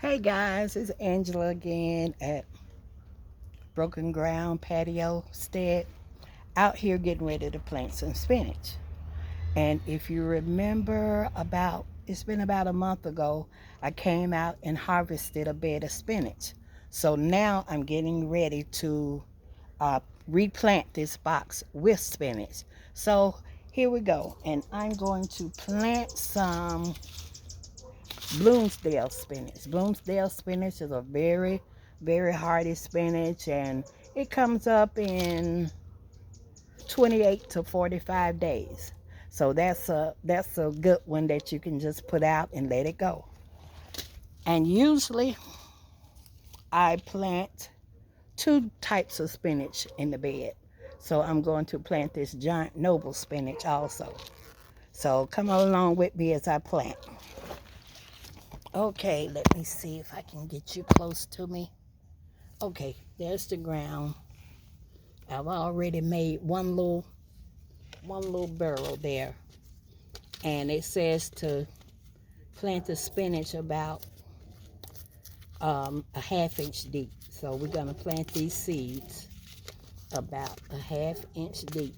Hey guys, it's Angela again at Broken Ground Patio Stead, out here getting ready to plant some spinach. And if you remember, it's been about a month ago, I came out and harvested a bed of spinach. So now I'm getting ready to replant this box with spinach. So here we go, and I'm going to plant some Bloomsdale spinach. Bloomsdale spinach is a very, very hardy spinach, and it comes up in 28 to 45 days. So that's a good one that you can just put out and let it go. And usually I plant two types of spinach in the bed. So I'm going to plant this giant noble spinach also. So come along with me as I plant. Okay, let me see if I can get you close to me. Okay, there's the ground. I've already made one little burrow there. And it says to plant the spinach about a ½ inch deep. So we're gonna plant these seeds about a ½ inch deep.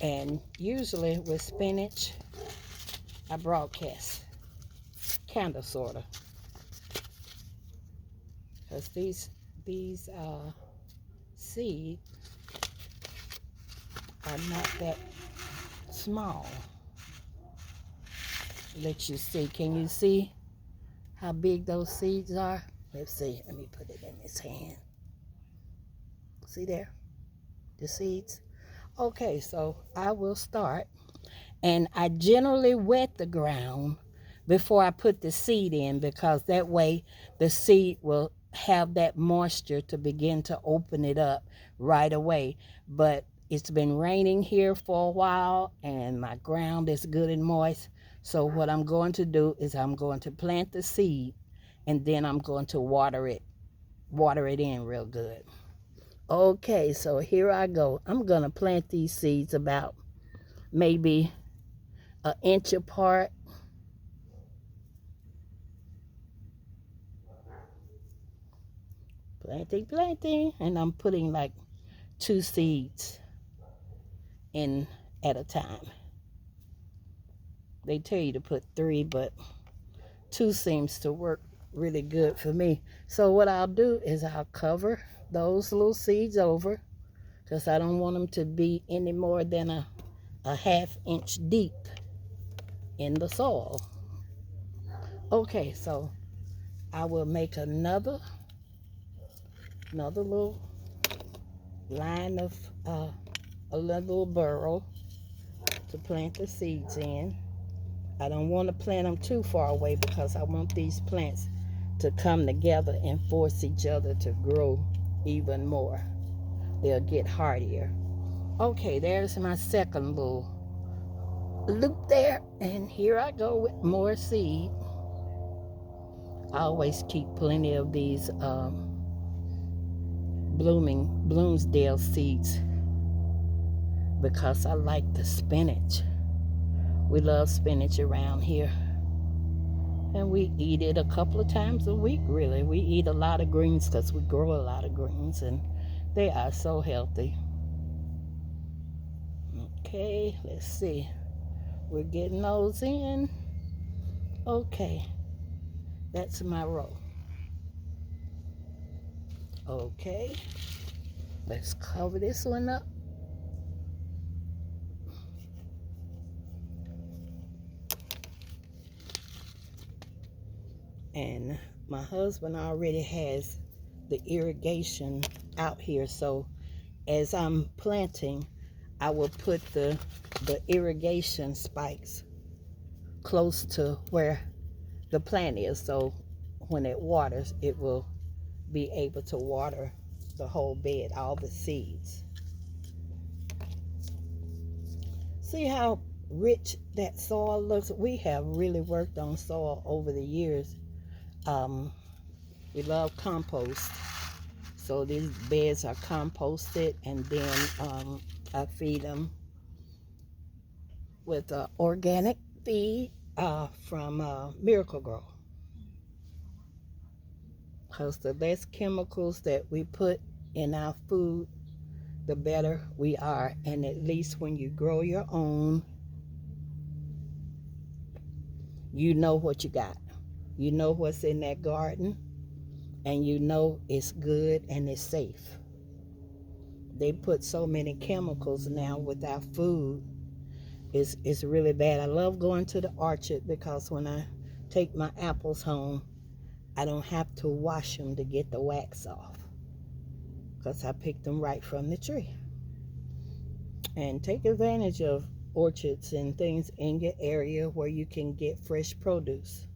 And usually with spinach, I broadcast, kinda sorta. Because these seeds are not that small. Let you see. Can you see how big those seeds are? Let's see. Let me put it in this hand. See there? The seeds? Okay, so I will start. And I generally wet the ground before I put the seed in, because that way the seed will have that moisture to begin to open it up right away. But it's been raining here for a while and my ground is good and moist. So what I'm going to do is I'm going to plant the seed and then I'm going to water it in real good. Okay, so here I go. I'm going to plant these seeds about maybe an inch apart. Planting, and I'm putting like 2 seeds in at a time. They tell you to put 3, but 2 seems to work really good for me. So what I'll do is I'll cover those little seeds over, because I don't want them to be any more than a ½ inch deep in the soil. Okay, so I will make another little line of a little burrow to plant the seeds in. I don't want to plant them too far away because I want these plants to come together and force each other to grow even more. They'll get hardier. Okay, there's my second little loop there, and here I go with more seed. I always keep plenty of these Bloomsdale seeds because I like the spinach. We love spinach around here. And we eat it a couple of times a week, really. We eat a lot of greens because we grow a lot of greens and they are so healthy. Okay, let's see. We're getting those in. Okay, that's my row. Okay, let's cover this one up. And my husband already has the irrigation out here, so as I'm planting, I will put the irrigation spikes close to where the plant is, so when it waters, it will be able to water the whole bed, all the seeds. See how rich that soil looks? We have really worked on soil over the years. We love compost. So these beds are composted, and then I feed them with organic feed from Miracle Grow. because the less chemicals that we put in our food, the better we are. And at least when you grow your own, you know what you got. You know what's in that garden, and you know it's good and it's safe. They put so many chemicals now with our food. It's really bad. I love going to the orchard because when I take my apples home, I don't have to wash them to get the wax off because I pick them right from the tree. And take advantage of orchards and things in your area where you can get fresh produce.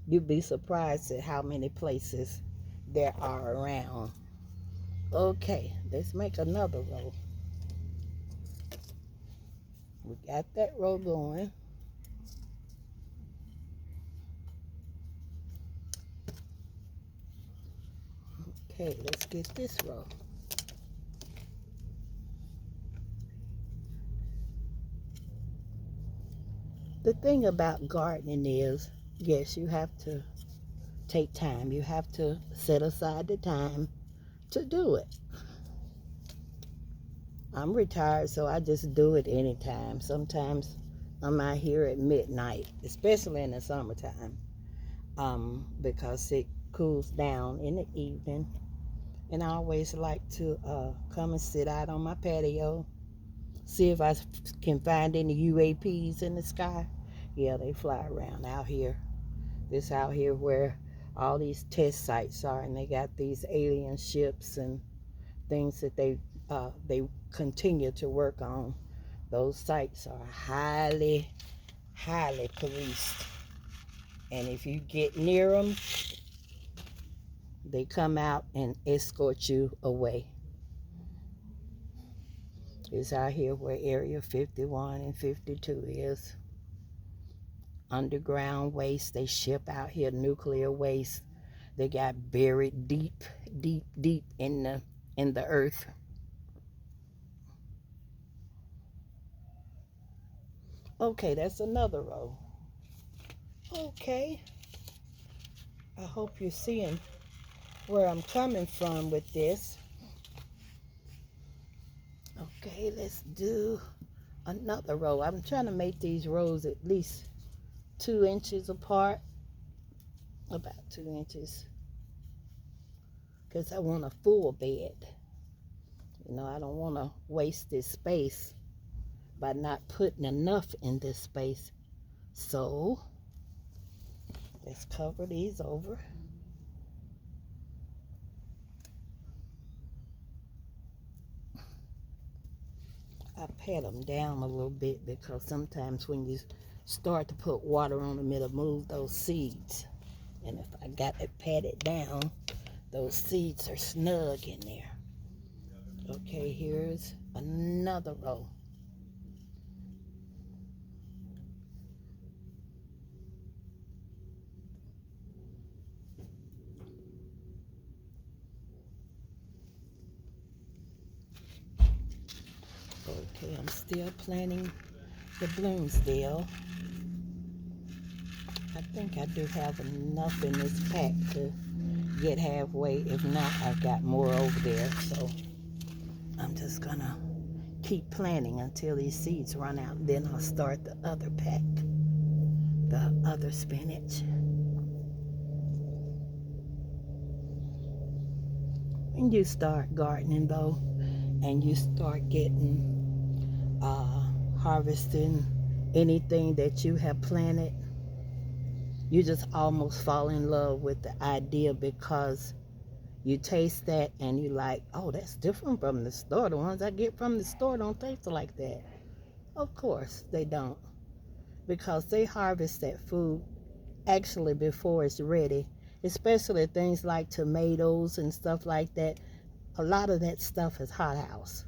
You'd be surprised at how many places there are around. Okay, let's make another row. We got that row going. Okay, let's get this row. The thing about gardening is, yes, you have to take time. You have to set aside the time to do it. I'm retired, so I just do it anytime. Sometimes I'm out here at midnight, especially in the summertime, because it cools down in the evening. And I always like to come and sit out on my patio, see if I can find any UAPs in the sky. Yeah, they fly around out here. This out here where all these test sites are, and they got these alien ships and things that they continue to work on. Those sites are highly, highly policed. And if you get near them, they come out and escort you away. It's out here where Area 51 and 52 is. Underground waste. They ship out here nuclear waste. They got buried deep, deep, deep in the earth. Okay, that's another row. Okay. I hope you're seeing where I'm coming from with this. Okay, let's do another row. I'm trying to make these rows at least 2 inches apart. About 2 inches. Because I want a full bed. You know, I don't want to waste this space by not putting enough in this space. So, let's cover these over. I pat them down a little bit because sometimes when you start to put water on them, it'll move those seeds. And if I got it patted down, those seeds are snug in there. Okay, here's another row. Okay, I'm still planting the Bloomsdale. I think I do have enough in this pack to get halfway. If not, I've got more over there. So I'm just gonna keep planting until these seeds run out. Then I'll start the other pack, the other spinach. When you start gardening though, and you start getting harvesting anything that you have planted, you just almost fall in love with the idea because you taste that and you like, oh, that's different from the store. The ones I get from the store don't taste like that. Of course they don't, because they harvest that food actually before it's ready, especially things like tomatoes and stuff like that. A lot of that stuff is hothouse.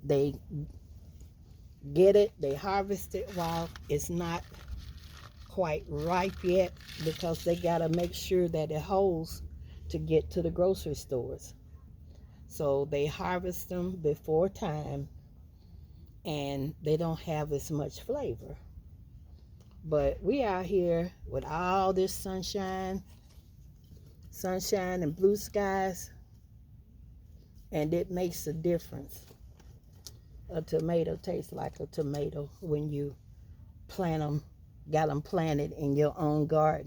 They get it, they harvest it while it's not quite ripe yet because they got to make sure that it holds to get to the grocery stores. So they harvest them before time and they don't have as much flavor. But we out here with all this sunshine, sunshine and blue skies, and it makes a difference. A tomato tastes like a tomato when you plant them, got them planted in your own garden.